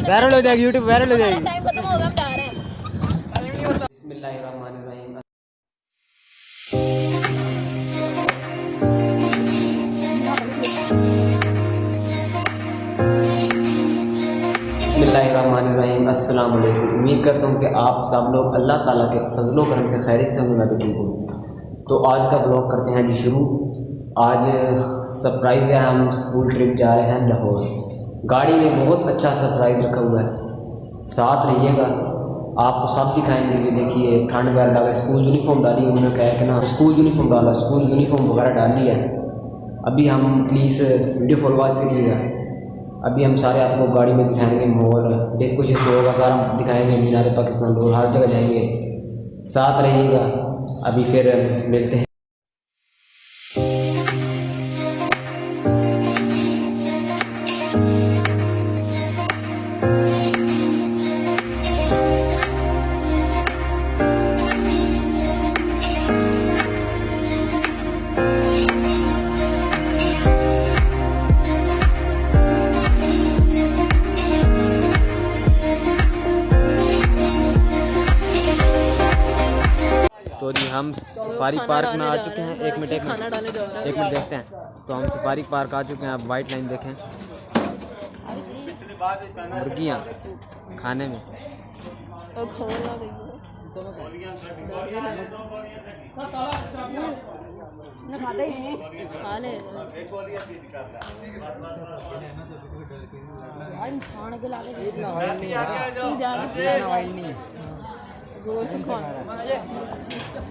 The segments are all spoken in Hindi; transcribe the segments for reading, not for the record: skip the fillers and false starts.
वायरल हो जाएगी, यूट्यूब वायरल हो जाएगी। टाइम खत्म होगा, हम जा रहे हैं। बिस्मिल्लाहिर्रहमानिर्रहीम। बिस्मिल्लाहिर्रहमानिर्रहीम। अस्सलाम वालेकुम। उम्मीद करता हूँ कि आप सब लोग अल्लाह ताला के फजलो करम से खैरियत से होंगे, मैं भी ठीक हूँ। तो आज का ब्लॉग करते हैं जी शुरू। आज सरप्राइज़ है, हम स्कूल ट्रिप जा रहे हैं लाहौर। गाड़ी में बहुत अच्छा सरप्राइज़ रखा हुआ है, साथ रहिएगा, आपको सब दिखाएंगे। ये देखिए ठंड वगैरह डाल, स्कूल यूनिफॉर्म डाली, उन्होंने कहा कि ना स्कूल यूनिफॉर्म डाला, स्कूल यूनिफॉर्म वगैरह डाली है। अभी हम प्लीज़ वीडियो फॉरवर्ड करिएगा। अभी हम सारे आपको गाड़ी में दिखाएंगे, मॉल डिस्को शिस्को होगा, सारा दिखाएंगे, मीनार पाकिस्तान रोड, हर जगह जाएंगे, साथ रहिएगा। अभी फिर मिलते हैं। तो जी हम सफारी पार्क में आ चुके हैं। एक मिनट देखते हैं। तो हम सफारी पार्क आ चुके हैं। आप वाइट लाइन देखें, मुर्गियाँ खाने में।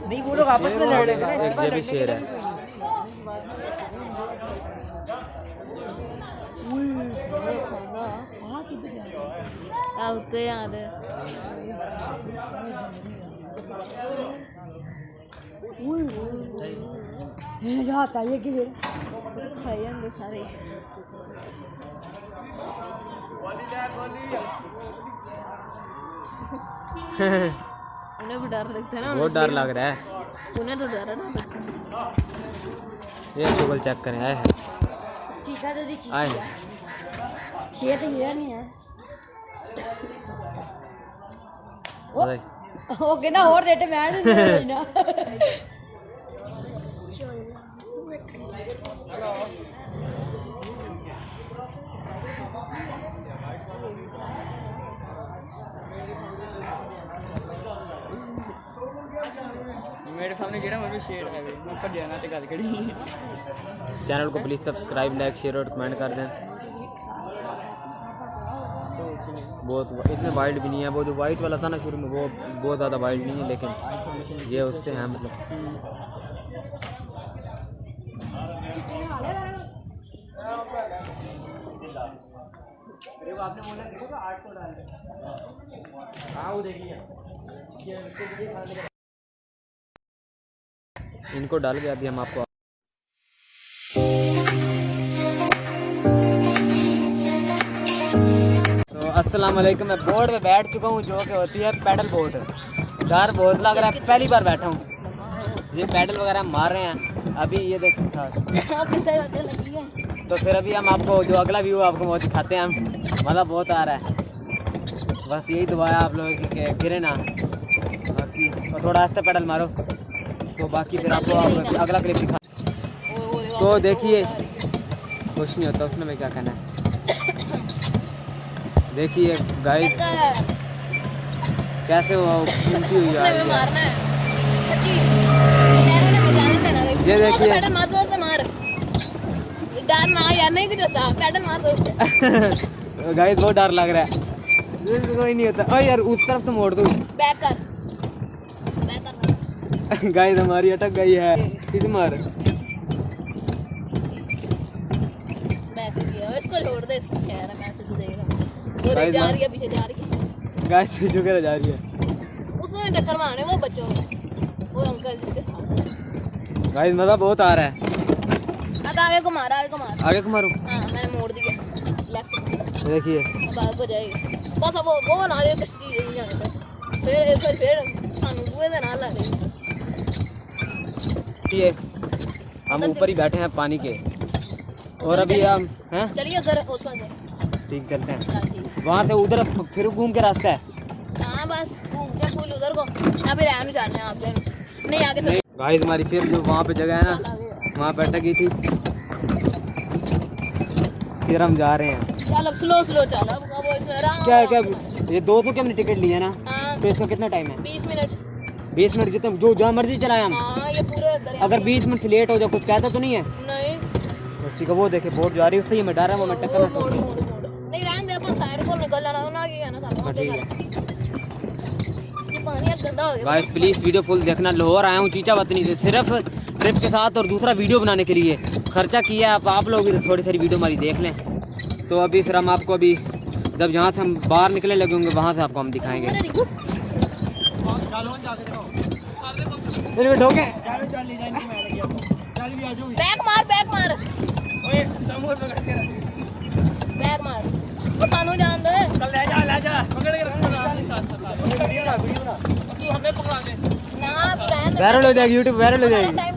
नहीं, वो लोग आपस में लड़ रहे हैं। ये भी शेर है। याद है ये कि सारे उन्हें भी डर लगता है ना, बहुत डर लग रहा है। उन्हें तो डर है ना। ये गूगल चेक करें। आए हैं, चीता तो आए हैं। शेर तो ये नहीं है। वो कहना और देते मैं नहीं ना। मेरे सामने गिरा, मैं भी शेर है, मैं ऊपर जाना तो गल करी। चैनल को प्लीज़ सब्सक्राइब, लाइक, शेयर और कमेंट कर दें। बहुत इतने वाइल्ड भी नहीं है। वो जो वाइट वाला था ना शुरू में, वो बहुत ज़्यादा वाइल्ड नहीं है, लेकिन ये उससे है मतलब। इनको डाल के अभी हम आपको तो अस्सलाम वालेकुम। मैं बोट पे बैठ चुका हूँ, जो कि होती है पैडल बोट। डर बहुत लग रहा है, पहली बार बैठा हूँ। ये पैडल वगैरह मार रहे हैं अभी, ये देखो साथ। तो फिर अभी हम आपको जो अगला व्यू आपको वो दिखाते हैं। हम मज़ा बहुत आ रहा है। बस यही दुआ है आप लोगों की कि गिरे ना, बाकी और थोड़ा आस्ते पैडल मारो। तो बाकी फिर आपको अगला क्लिप दिखा। तो देखिए कुछ नहीं होता उसमें, मैं क्या कहना है। देखिए गाइस कैसे वो ऊंची हुई जा रही है। ये देखिए गाइस बहुत डर लग रहा है। कोई नहीं होता। ओ यार उस तरफ तो मोड़ दो। गाइस हमारी अटक गई है। किस मार इसको छोड़ दे, इसको कह रहा मैसेज दे रहा। वो जा रही है, पीछे जा रही है। गाइस जो कर जा रही है, उसमें टक्कर मारने वो बच्चों को, वो अंकल जिसके साथ। गाइस मजा बहुत आ रहा है। आगे को मारा, आगे को मारा, आगे को मारूं। हाँ मैंने मोड़ दिया लेफ्ट। देखिए अब आगे को जाएगी बस। अब वो ना दे कश्ती नहीं जाने तक। फिर ऐसे फिर सानू बुए दे ना लगे। ये हम ऊपर ही बैठे हैं पानी के। और अभी हम हैं, चलिए उधर उस पास ठीक चलते हैं। चल ठीक। वहाँ से उधर फिर घूम के रास्ता है। हाँ बस घूमते फूल उधर को, यहाँ पे रहने जाने हैं आप नहीं आगे से। गाइस हमारी फिर जो वहाँ पे जगह है ना, वहाँ पे अटकी थी, फिर हम जा रहे हैं। चल अब स्लो स्लो चल, अब वो इसमें आराम क्या आराम क्या से। ये 200 के हमने टिकट लिया ना, हाँ तो इसका कितना टाइम है? 20 मिनट। 20 मिनट जितना जो जहाँ मर्जी चलाए हम। हाँ ये पूरे दरिया अगर 20 मिनट से लेट हो जाए कुछ कहता तो नहीं है? नहीं ठीक है, वो देखे बोट जा रही है, उससे ही मैं डर रहा हूँ, मैं टक्कर वो ना मोड़ ठोक दूँ। मोड़ मोड़ नहीं रहने दे, अपन साइड को निकल जाना, ना की कहना सारा वहाँ पे ठीक है। कर। ये पानी अब गंदा हो गया। गाइस प्लीज वीडियो फुल देखना। लाहौर आया हूँ चीचा वतनी से सिर्फ ट्रिप के साथ और दूसरा वीडियो बनाने के लिए खर्चा किया है। आप लोग भी तो थोड़ी सारी वीडियो हमारी देख लें। तो अभी फिर हम आपको अभी जब जहाँ से हम बाहर निकले लगे होंगे वहाँ से आपको हम दिखाएंगे। बैक मार बैक मार बैक मार, वो सानू जान दे। तू हमें पकड़ा दे। ना तू रहने दे। वायरल हो जाएगी, यूट्यूब वायरल हो जाएगी। टाइम